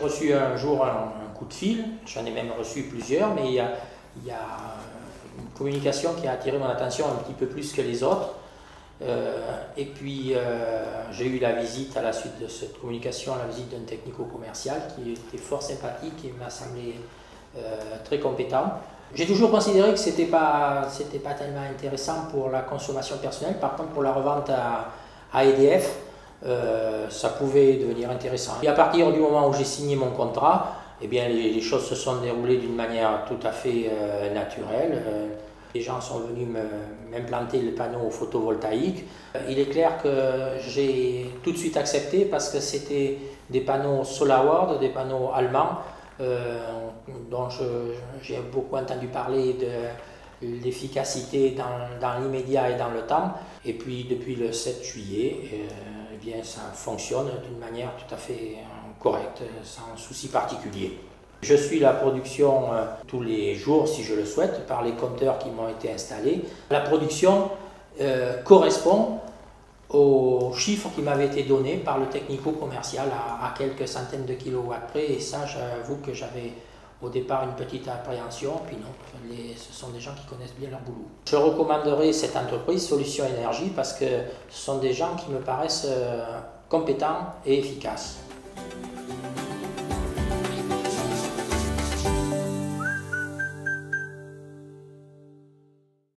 J'ai reçu un jour un coup de fil, j'en ai même reçu plusieurs, mais il y a une communication qui a attiré mon attention un petit peu plus que les autres. Et puis j'ai eu la visite à la suite de cette communication, la visite d'un technico-commercial qui était fort sympathique et m'a semblé très compétent. J'ai toujours considéré que c'était pas tellement intéressant pour la consommation personnelle. Par contre, pour la revente à EDF, ça pouvait devenir intéressant. Et à partir du moment où j'ai signé mon contrat, eh bien, les choses se sont déroulées d'une manière tout à fait naturelle. Les gens sont venus m'implanter le panneau photovoltaïque. Il est clair que j'ai tout de suite accepté parce que c'était des panneaux SolarWorld, des panneaux allemands, dont j'ai beaucoup entendu parler de l'efficacité dans l'immédiat et dans le temps. Et puis depuis le 7 juillet, eh bien, ça fonctionne d'une manière tout à fait correcte, sans souci particulier. Je suis la production tous les jours, si je le souhaite, par les compteurs qui m'ont été installés. La production correspond aux chiffres qui m'avaient été donnés par le technico-commercial à quelques centaines de kilowatts près. Et ça, j'avoue que j'avais au départ une petite appréhension, puis non, ce sont des gens qui connaissent bien leur boulot. Je recommanderais cette entreprise Solutions Énergie parce que ce sont des gens qui me paraissent compétents et efficaces.